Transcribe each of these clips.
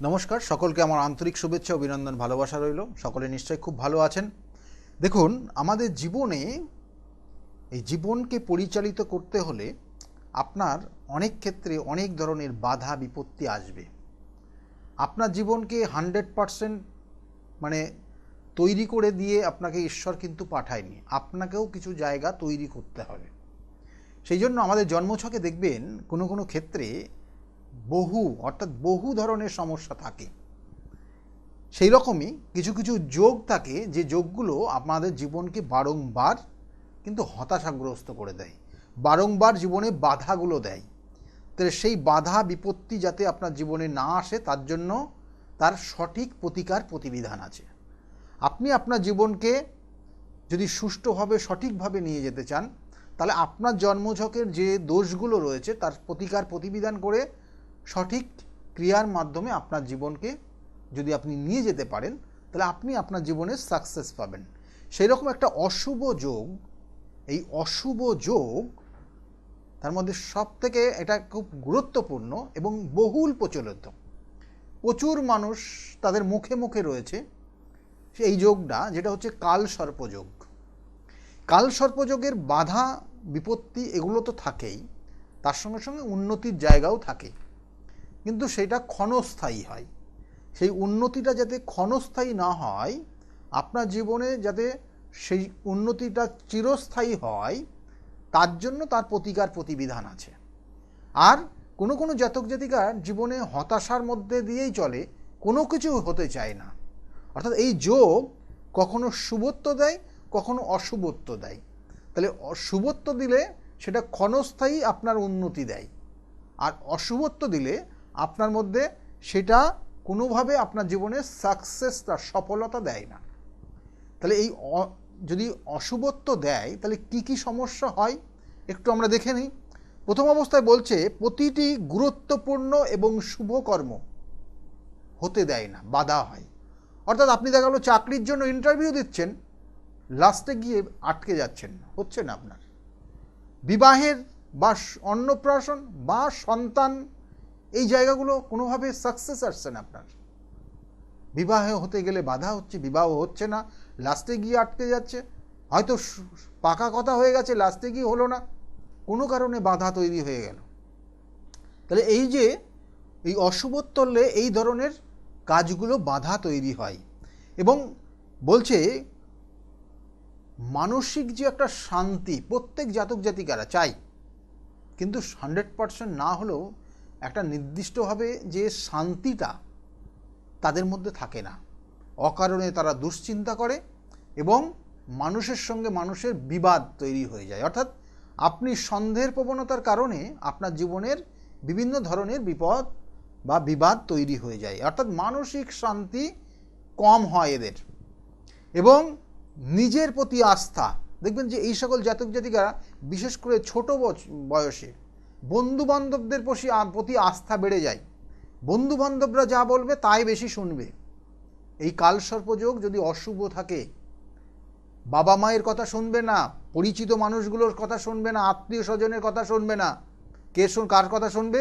নমস্কার, সকলকে আমার আন্তরিক শুভেচ্ছা অভিনন্দন ভালোবাসা রইল। সকলে নিশ্চয়ই খুব ভালো আছেন। দেখুন, আমাদের জীবনে এই জীবনকে পরিচালিত করতে হলে আপনার অনেক ক্ষেত্রে অনেক ধরনের বাধা বিপত্তি আসবে। আপনার জীবনকে 100% মানে তৈরি করে দিয়ে আপনাকে ঈশ্বর কিন্তু পাঠায়নি, আপনাকেও কিছু জায়গা তৈরি করতে হবে। সেই জন্য আমাদের জন্মছকে দেখবেন কোনো কোনো ক্ষেত্রে বহু ধরনের সমস্যা থাকে। সেই রকমই কিছু কিছু যোগ থাকে, যে যোগগুলো আপনাদের জীবনকে বারংবার কিন্তু হতাশাগ্রস্ত করে দেয়, বারংবার জীবনে বাধাগুলো দেয়। তাহলে সেই বাধা বিপত্তি যাতে আপনার জীবনে না আসে, তার জন্য তার সঠিক প্রতিকার প্রতিবিধান আছে। আপনি আপনার জীবনকে যদি সুষ্ঠুভাবে সঠিকভাবে নিয়ে যেতে চান, তাহলে আপনার জন্মছকের যে দোষগুলো রয়েছে তার প্রতিকার প্রতিবিধান করে সঠিক ক্রিয়ার মাধ্যমে আপনার জীবনকে যদি আপনি নিয়ে যেতে পারেন, তাহলে আপনি আপনার জীবনে সাকসেস পাবেন। সেই রকম একটা অশুভ যোগ, এই অশুভ যোগ তার মধ্যে সব থেকে এটা খুব গুরুত্বপূর্ণ এবং বহুল প্রচলিত, প্রচুর মানুষ তাদের মুখে মুখে রয়েছে এই যোগটা, যেটা হচ্ছে কালসর্পযোগ। কালসর্পযোগের বাধা বিপত্তি এগুলো তো থাকেই, তার সঙ্গে সঙ্গে উন্নতির জায়গাও থাকে, কিন্তু সেটা ক্ষণস্থায়ী হয়। সেই উন্নতিটা যাতে ক্ষণস্থায়ী না হয়, আপনার জীবনে যাতে সেই উন্নতিটা চিরস্থায়ী হয়, তার জন্য তার প্রতিকার প্রতিবিধান আছে। আর কোনো কোনো জাতক জাতিকার জীবনে হতাশার মধ্যে দিয়েই চলে, কোনো কিছু হতে চায় না। অর্থাৎ এই যোগ কখনো শুভত্ব দেয়, কখনো অশুভত্ব দেয়। তাহলে শুভত্ব দিলে সেটা ক্ষণস্থায়ী আপনার উন্নতি দেয়, আর অশুভত্ব দিলে আপনার মধ্যে সেটা কোনোভাবে আপনার জীবনে সাকসেসটা সফলতা দেয় না। তাহলে এই যদি অশুভত্ব দেয়, তাহলে কি কি সমস্যা হয় একটু আমরা দেখে নিই। প্রথম অবস্থায় বলছে প্রতিটি গুরুত্বপূর্ণ এবং শুভ কর্ম হতে দেয় না, বাধা হয়। অর্থাৎ আপনি দেখা গেল চাকরির জন্য ইন্টারভিউ দিচ্ছেন, লাস্টে গিয়ে আটকে যাচ্ছেন, হচ্ছে না আপনার। বিবাহের বা অন্নপ্রাশন বা সন্তান, এই জায়গাগুলো কোনোভাবে সাকসেস আসছে না আপনার। বিবাহ হতে গেলে বাধা হচ্ছে, বিবাহ হচ্ছে না, লাস্টে গিয়ে আটকে যাচ্ছে। হয়তো পাকা কথা হয়ে গেছে, লাস্টে গিয়ে হলো না, কোনো কারণে বাধা তৈরি হয়ে গেল। তাহলে এই যে এই অশুভত্ব হলে এই ধরনের কাজগুলো বাধা তৈরি হয়। এবং বলছে মানসিক যে একটা শান্তি প্রত্যেক জাতক জাতিকারা চাই, কিন্তু 100% না হলেও একটা নির্দিষ্টভাবে যে শান্তিটা তাদের মধ্যে থাকে না। অকারণে তারা দুশ্চিন্তা করে এবং মানুষের সঙ্গে মানুষের বিবাদ তৈরি হয়ে যায়। অর্থাৎ আপনি সন্দেহের প্রবণতার কারণে আপনার জীবনের বিভিন্ন ধরনের বিপদ বা বিবাদ তৈরি হয়ে যায়। অর্থাৎ মানসিক শান্তি কম হয় এদের। এবং নিজের প্রতি আস্থা, দেখবেন যে এই সকল জাতক জাতিকারা বিশেষ করে ছোট বয়সে বন্ধুবান্ধবদের প্রতি আস্থা বেড়ে যায়। বন্ধুবান্ধবরা যা বলবে তাই বেশি শুনবে। এই কালসর্পযোগ যদি অশুভ থাকে, বাবা মায়ের কথা শুনবে না, পরিচিত মানুষগুলোর কথা শুনবে না, আত্মীয় স্বজনের কথা শুনবে না। কার কথা শুনবে?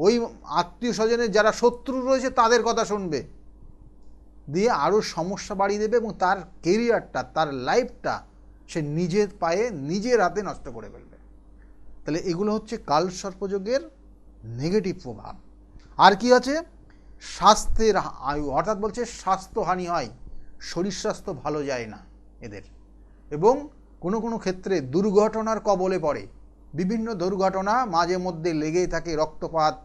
ওই আত্মীয় স্বজনের যারা শত্রু রয়েছে তাদের কথা শুনবে, দিয়ে আরও সমস্যা বাড়িয়ে দেবে এবং তার কেরিয়ারটা, তার লাইফটা সে নিজের পায়ে নিজের হাতে নষ্ট করে ফেলবে। তাহলে এগুলো হচ্ছে কালসর্পযোগের নেগেটিভ প্রভাব। আর কি আছে? স্বাস্থ্যের আয়ু, অর্থাৎ বলছে স্বাস্থ্যহানি হয়, শরীর স্বাস্থ্য ভালো যায় না এদের। এবং কোনো কোনো ক্ষেত্রে দুর্ঘটনার কবলে পড়ে, বিভিন্ন দুর্ঘটনা মাঝে মধ্যে লেগেই থাকে, রক্তপাত,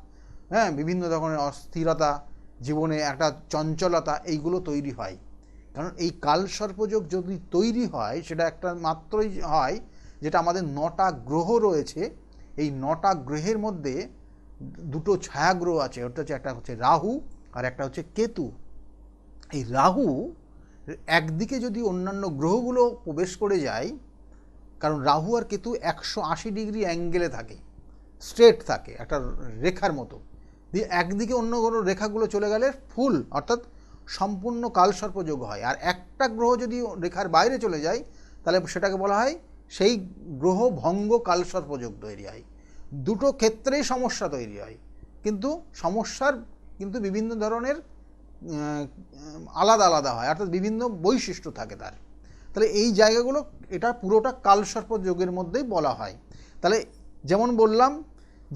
বিভিন্ন ধরনের অস্থিরতা, জীবনে একটা চঞ্চলতা, এইগুলো তৈরি হয়। কারণ এই কালসর্পযোগ যদি তৈরি হয়, সেটা একটা মাত্রই হয় যেটা আমাদের 9টা গ্রহ রয়েছে, এই 9টা গ্রহের মধ্যে দুটো ছায়াগ্রহ আছে। ওটা হচ্ছে, একটা হচ্ছে রাহু আর একটা হচ্ছে কেতু। এই রাহু একদিকে যদি অন্যান্য গ্রহগুলো প্রবেশ করে যায়, কারণ রাহু আর কেতু 180 ডিগ্রি অ্যাঙ্গেলে থাকে, স্ট্রেট থাকে একটা রেখার মতো, দিয়ে একদিকে অন্য কোনো রেখাগুলো চলে গেলে ফুল অর্থাৎ সম্পূর্ণ কালসর্পযোগ হয়। আর একটা গ্রহ যদি রেখার বাইরে চলে যায়, তাহলে সেটাকে বলা হয় সেই গ্রহ ভঙ্গ কালসর্পযোগ তৈরি হয়। দুটো ক্ষেত্রেই সমস্যা তৈরি হয়, কিন্তু সমস্যার কিন্তু বিভিন্ন ধরনের আলাদা আলাদা হয়, অর্থাৎ বিভিন্ন বৈশিষ্ট্য থাকে তার। তাহলে এই জায়গাগুলো এটা পুরোটা কালসর্প যোগের মধ্যেই বলা হয়। তাহলে যেমন বললাম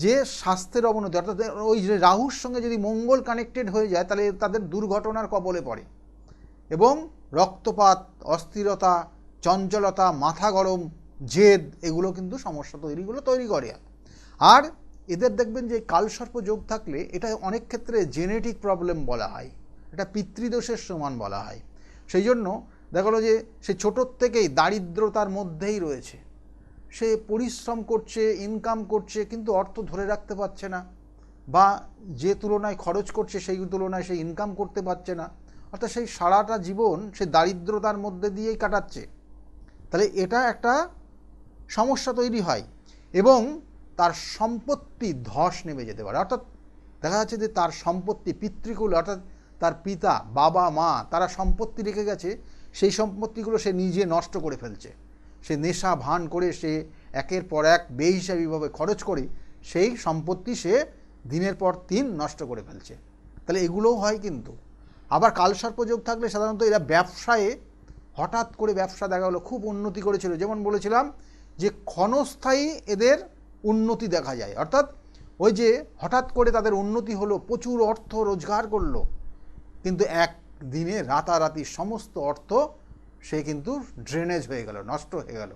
যে স্বাস্থ্যের অবনতি, অর্থাৎ ওই যে রাহুর সঙ্গে যদি মঙ্গল কানেক্টেড হয়ে যায় তাহলে তাদের দুর্ঘটনার কবলে পড়ে, এবং রক্তপাত, অস্থিরতা, চঞ্চলতা, মাথা গরম, জেদ, এগুলো কিন্তু সমস্যা তৈরি করে। আর এদের দেখবেন যে কালসর্প যোগ থাকলে এটা অনেক ক্ষেত্রে জেনেটিক প্রবলেম বলা হয়, এটা পিতৃদোষের সমান বলা হয়। সেই জন্য দেখা গেলো যে সে ছোটোর থেকেই দারিদ্রতার মধ্যেই রয়েছে, সে পরিশ্রম করছে, ইনকাম করছে, কিন্তু অর্থ ধরে রাখতে পারছে না, বা যে তুলনায় খরচ করছে সেই তুলনায় সে ইনকাম করতে পারছে না, অর্থাৎ সেই সারাটা জীবন সে দারিদ্রতার মধ্যে দিয়েই কাটাচ্ছে। তাহলে এটা একটা সমস্যা তৈরি হয়, এবং তার সম্পত্তি ধস নেমে যেতে পারে। অর্থাৎ দেখা যাচ্ছে যে তার সম্পত্তি পিতৃকুল, অর্থাৎ তার পিতা, বাবা, মা, তারা সম্পত্তি রেখে গেছে, সেই সম্পত্তিগুলো সে নিজে নষ্ট করে ফেলছে। সে নেশা ভান করে সে একের পর এক বেহিসাবিভাবে খরচ করে সেই সম্পত্তি সে দিনের পর দিন নষ্ট করে ফেলছে। তাহলে এগুলোও হয়। কিন্তু আবার কালসর্পযোগ থাকলে সাধারণত এরা ব্যবসায়ে হঠাৎ করে ব্যবসা দেখা গেলো খুব উন্নতি করেছিল, যেমন বলেছিলাম যে ক্ষণস্থায়ী এদের উন্নতি দেখা যায়, অর্থাৎ ওই যে হঠাৎ করে তাদের উন্নতি হলো, প্রচুর অর্থ রোজগার করলো, কিন্তু একদিনে রাতারাতি সমস্ত অর্থ সে কিন্তু ড্রেনেজ হয়ে গেল, নষ্ট হয়ে গেল।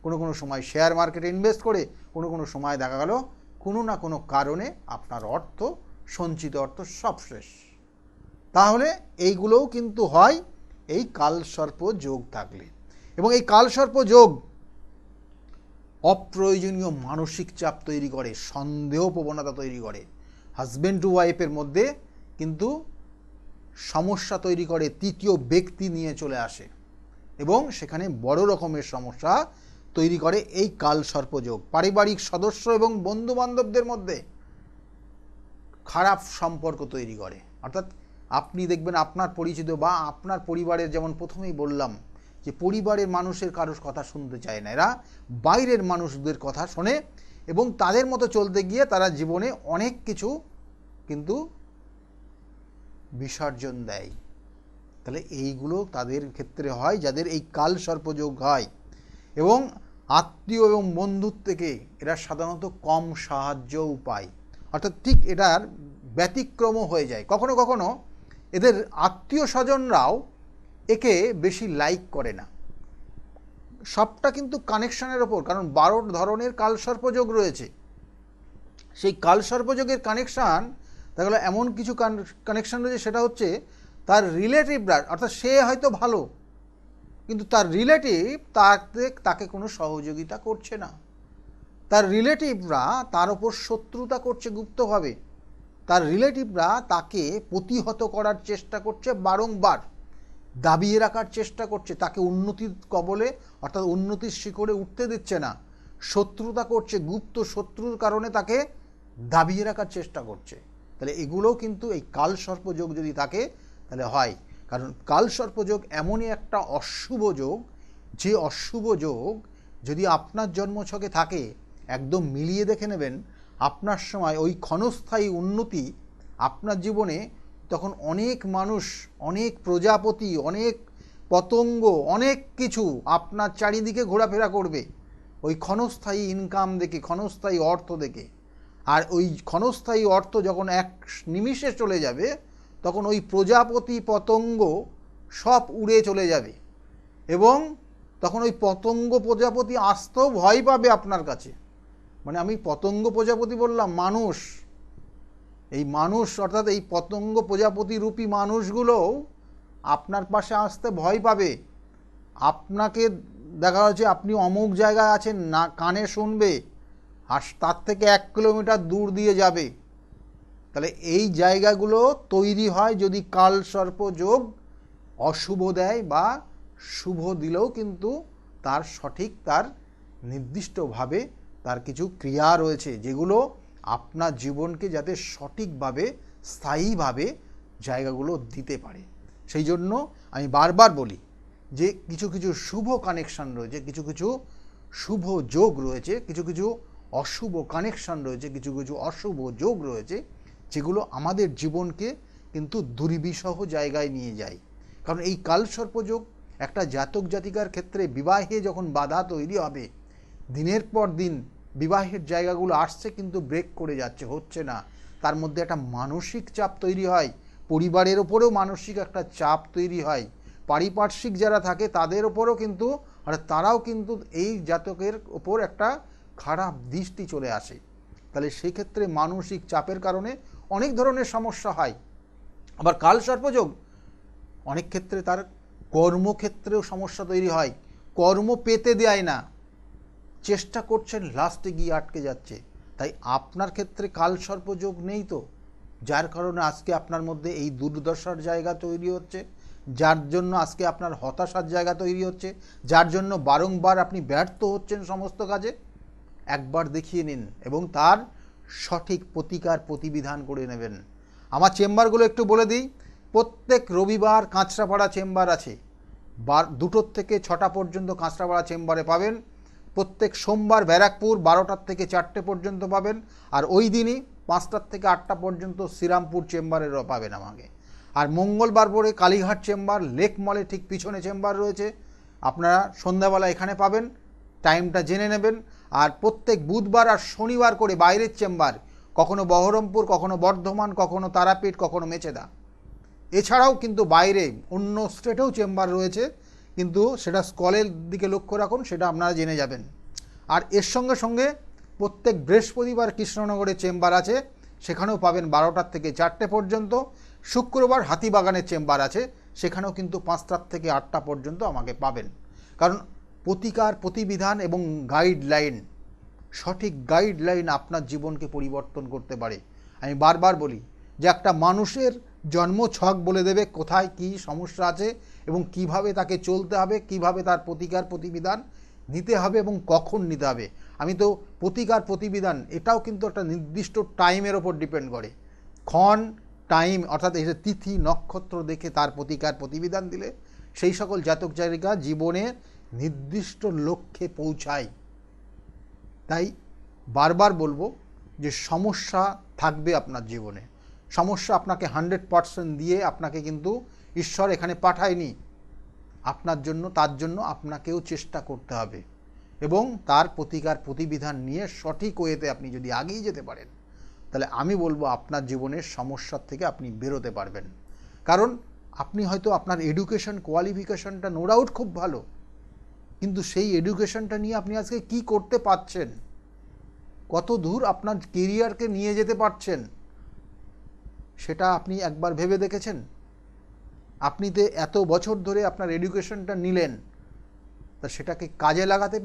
কোনো সময় শেয়ার মার্কেটে ইনভেস্ট করে, কোনো সময় দেখা গেল কোনো না কোনো কারণে আপনার অর্থ, সঞ্চিত অর্থ সব শেষ। তাহলে এইগুলোও কিন্তু হয় এই কালসর্প যোগ থাকলে। এবং এই কালসর্প যোগ অপ্রয়োজনীয় মানসিক চাপ তৈরি করে, সন্দেহ প্রবণতা তৈরি করে, হাজব্যান্ড টু ওয়াইফের মধ্যে কিন্তু সমস্যা তৈরি করে, তৃতীয় ব্যক্তি নিয়ে চলে আসে, এবং সেখানে বড় রকমের সমস্যা তৈরি করে এই কালসর্প যোগ। পারিবারিক সদস্য এবং বন্ধু বান্ধবদের মধ্যে খারাপ সম্পর্ক তৈরি করে, অর্থাৎ আপনি দেখবেন আপনার পরিচিত বা আপনার পরিবারের, যেমন প্রথমেই বললাম যে পরিবারের মানুষের কারোর কথা শুনতে চায় না, এরা বাইরের মানুষদের কথা শোনে, এবং তাদের মতো চলতে গিয়ে তারা জীবনে অনেক কিছু কিন্তু বিসর্জন দেয়। তাহলে এইগুলো তাদের ক্ষেত্রে হয় যাদের এই কালসর্পযোগ হয়। এবং আত্মীয় এবং বন্ধুর থেকে এরা সাধারণত কম সাহায্যও পায়, অর্থাৎ ঠিক এটার ব্যতিক্রমও হয়ে যায়। কখনো কখনো এদের আত্মীয় স্বজনরাও একে বেশি লাইক করে না। সবটা কিন্তু কানেকশনের ওপর, কারণ 12 ধরনের কালসর্পযোগ রয়েছে। সেই কালসর্পযোগের কানেকশান দেখা গেলো এমন কিছু কানেকশান রয়েছে, সেটা হচ্ছে তার রিলেটিভরা, অর্থাৎ সে হয়তো ভালো, কিন্তু তার রিলেটিভ তাকে কোনো সহযোগিতা করছে না, তার রিলেটিভরা তার ওপর শত্রুতা করছে গুপ্তভাবে, তার রিলেটিভরা তাকে প্রতিহত করার চেষ্টা করছে, বারংবার দাবিয়ে রাখার চেষ্টা করছে, তাকে উন্নতির কবলে অর্থাৎ উন্নতির শিখরে উঠতে দিচ্ছে না, শত্রুতা করছে, গুপ্ত শত্রুর কারণে তাকে দাবিয়ে রাখার চেষ্টা করছে। তাহলে এগুলোও কিন্তু এই কালসর্পযোগ যদি থাকে তাহলে হয়। কারণ কালসর্পযোগ এমনই একটা অশুভ যোগ, যে অশুভ যোগ যদি আপনার জন্মছকে থাকে, একদম মিলিয়ে দেখে নেবেন আপনার সময় ওই ক্ষণস্থায়ী উন্নতি আপনার জীবনে, তখন অনেক মানুষ, অনেক প্রজাপতি, অনেক পতঙ্গ, অনেক কিছু আপনার চারিদিকে ঘোরাফেরা করবে ওই ক্ষণস্থায়ী ইনকাম দেখে, ক্ষণস্থায়ী অর্থ দেখে। আর ওই ক্ষণস্থায়ী অর্থ যখন এক নিমিষে চলে যাবে, তখন ওই প্রজাপতি পতঙ্গ সব উড়ে চলে যাবে, এবং তখন ওই পতঙ্গ প্রজাপতি আসতেও ভয় পাবে আপনার কাছে। মানে আমি পতঙ্গ প্রজাপতি বললাম, মানুষ, এই মানুষ অর্থাৎ এই পতঙ্গ প্রজাপতি রূপী মানুষগুলোও আপনার পাশে আসতে ভয় পাবে। আপনাকে দেখা যাচ্ছে আপনি অমুক জায়গায় আছেন না, কানে শুনবে, আর তার থেকে 1 কিলোমিটার দূর দিয়ে যাবে। তাহলে এই জায়গাগুলো তৈরি হয় যদি কালসর্পযোগ অশুভ দেয়, বা শুভ দিলেও কিন্তু তার সঠিক, তার নির্দিষ্টভাবে তার কিছু ক্রিয়া রয়েছে যেগুলো আপনার জীবনকে যাতে সঠিকভাবে, স্থায়ীভাবে জায়গাগুলো দিতে পারে। সেই জন্য আমি বারবার বলি যে কিছু কিছু শুভ কানেকশান রয়েছে, কিছু কিছু শুভ যোগ রয়েছে, কিছু কিছু অশুভ কানেকশান রয়েছে, কিছু কিছু অশুভ যোগ রয়েছে, যেগুলো আমাদের জীবনকে কিন্তু দুর্বিষহ জায়গায় নিয়ে যায়। কারণ এই কালসর্পযোগ একটা জাতক জাতিকার ক্ষেত্রে বিবাহে যখন বাধা তৈরি হবে, দিনের পর দিন বিবাহের জায়গাগুলো আসছে কিন্তু ব্রেক করে যাচ্ছে, হচ্ছে না, তার মধ্যে একটা মানসিক চাপ তৈরি হয়, পরিবারের ওপরেও মানসিক একটা চাপ তৈরি হয়, পারিপার্শ্বিক যারা থাকে তাদের ওপরও কিন্তু, আর তারাও কিন্তু এই জাতকের ওপর একটা খারাপ দৃষ্টি চলে আসে। তাহলে সেই ক্ষেত্রে মানসিক চাপের কারণে অনেক ধরনের সমস্যা হয়। আবার কালসর্পযোগ অনেক ক্ষেত্রে তার কর্মক্ষেত্রেও সমস্যা তৈরি হয়, কর্ম পেতে দেয় না, চেষ্টা করছেন লাস্টে গিয়ে আটকে যাচ্ছে। তাই আপনার ক্ষেত্রে কালসর্পযোগ নেই তো, যার কারণে আজকে আপনার মধ্যে এই দুর্দশার জায়গা তৈরি হচ্ছে, যার জন্য আজকে আপনার হতাশার জায়গা তৈরি হচ্ছে, যার জন্য বারংবার আপনি ব্যর্থ হচ্ছেন সমস্ত কাজে। একবার দেখিয়ে নিন এবং তার সঠিক প্রতিকার প্রতিবিধান করে নেবেন। আমার চেম্বারগুলো একটু বলে দিই। প্রত্যেক রবিবার কাঁচরাপাড়া চেম্বার আছে, 2টোর থেকে 6টা পর্যন্ত কাঁচরাপাড়া চেম্বারে পাবেন। প্রত্যেক সোমবার ব্যারাকপুর 12টার থেকে 4টে পর্যন্ত পাবেন। আর ওই দিনই 5টার থেকে 8টা পর্যন্ত শ্রীরামপুর চেম্বারেরও পাবেন আমাকে। আর মঙ্গলবার পরে কালীঘাট চেম্বার, লেক মলে ঠিক পিছনে চেম্বার রয়েছে, আপনারা সন্ধ্যাবেলা এখানে পাবেন, টাইমটা জেনে নেবেন। আর প্রত্যেক বুধবার আর শনিবার করে বাইরের চেম্বার, কখনো বহরমপুর, কখনো বর্ধমান, কখনো তারাপীঠ, কখনো মেচেদা। এছাড়াও কিন্তু বাইরে অন্য স্টেটেও চেম্বার রয়েছে, কিন্তু সেটা স্কলের দিকে লক্ষ্য রাখুন, সেটা আপনারা জেনে যাবেন। আর এর সঙ্গে সঙ্গে প্রত্যেক বৃহস্পতিবার কৃষ্ণনগরে চেম্বার আছে, সেখানেও পাবেন 12টার থেকে 4টে পর্যন্ত। শুক্রবার হাতিবাগানের চেম্বার আছে, সেখানেও কিন্তু 5টার থেকে 8টা পর্যন্ত আমাকে পাবেন। কারণ প্রতিকার প্রতিবিধান এবং গাইডলাইন, সঠিক গাইডলাইন আপনার জীবনকে পরিবর্তন করতে পারে। আমি বারবার বলি যে একটা মানুষের জন্ম ছক বলে দেবে কোথায় কি সমস্যা আছে এবং কিভাবে তাকে চলতে হবে, কিভাবে তার প্রতিকার প্রতিবিধান নিতে হবে এবং কখন নিতে হবে। আমি তো প্রতিকার প্রতিবিধান এটাও কিন্তু একটা নির্দিষ্ট টাইমের ওপর ডিপেন্ড করে, ক্ষণ টাইম, অর্থাৎ এই যে তিথি নক্ষত্র দেখে তার প্রতিকার প্রতিবিধান দিলে সেই সকল জাতক জাতিকা জীবনে নির্দিষ্ট লক্ষ্যে পৌঁছায়। তাই বারবার বলবো যে সমস্যা থাকবে আপনার জীবনে, সমস্যা আপনাকে 100% দিয়ে আপনাকে কিন্তু ঈশ্বর এখানে পাঠায়নি আপনার জন্য, তার জন্য আপনাকেও চেষ্টা করতে হবে এবং তার প্রতিকার প্রতিবিধান নিয়ে সঠিক ওয়েতে আপনি যদি আগিয়ে যেতে পারেন, তাহলে আমি বলবো আপনার জীবনের সমস্যার থেকে আপনি বেরোতে পারবেন। কারণ আপনি হয়তো আপনার এডুকেশন কোয়ালিফিকেশনটা নো ডাউট খুব ভালো, কিন্তু সেই এডুকেশনটা নিয়ে আপনি আজকে কি করতে পারছেন, কত দূর আপনার কেরিয়ারকে নিয়ে যেতে পারছেন, সেটা আপনি একবার ভেবে দেখেছেন? আপনি তো এত বছর ধরে আপনার এডুকেশনটা নিলেন, তা সেটাকে কাজে লাগাতে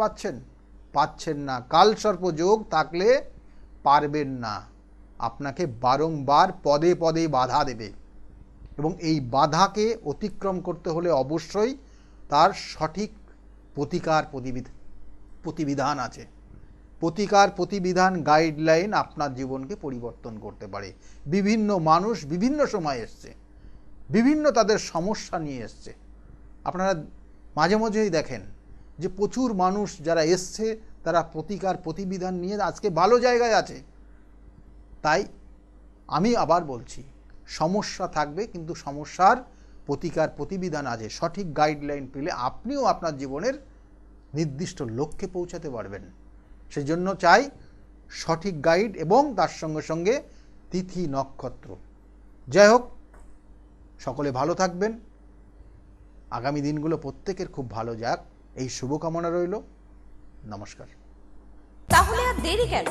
পারছেন না। কালসর্পযোগ থাকলে পারবেন না, আপনাকে বারংবার পদে পদে বাধা দেবে এবং এই বাধাকে অতিক্রম করতে হলে অবশ্যই তার সঠিক প্রতিকার প্রতিবিধান আছে। প্রতিকার প্রতিবিধান গাইডলাইন আপনার জীবনকে পরিবর্তন করতে পারে। বিভিন্ন মানুষ বিভিন্ন সময় এসছে, বিভিন্ন তাদের সমস্যা নিয়ে এসছে। আপনারা মাঝে মাঝেই দেখেন যে প্রচুর মানুষ যারা এসছে তারা প্রতিকার প্রতিবিধান নিয়ে আজকে ভালো জায়গায় আছে। তাই আমি আবার বলছি, সমস্যা থাকবে কিন্তু সমস্যার প্রতিকার প্রতিবিধান আছে। সঠিক গাইডলাইন পেলে আপনিও আপনার জীবনের নির্দিষ্ট লক্ষ্যে পৌঁছাতে পারবেন। সেজন্য চাই সঠিক গাইড এবং তার সঙ্গে সঙ্গে তিথি নক্ষত্র। যাই হোক, সকলে ভালো থাকবেন, আগামী দিনগুলো প্রত্যেকের খুব ভালো যাক, এই শুভকামনা রইল। নমস্কার। তাহলে আর দেরি কেন,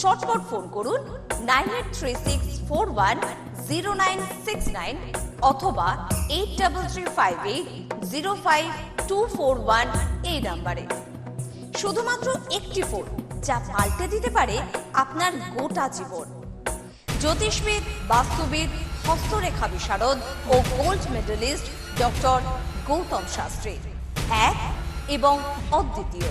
চটপট ফোন করুন 9836410969 অথবা 8335805241 এই নাম্বারে। শুধুমাত্র একটি ফোন, যা পাল্টে দিতে পারে আপনার গোটা জীবন। জ্যোতিষবিদ, বাস্তুবিদ, হস্তরেখা বিশারদ ও gold medalist doctor Gautam Shastri, এক এবং অদ্বিতীয়।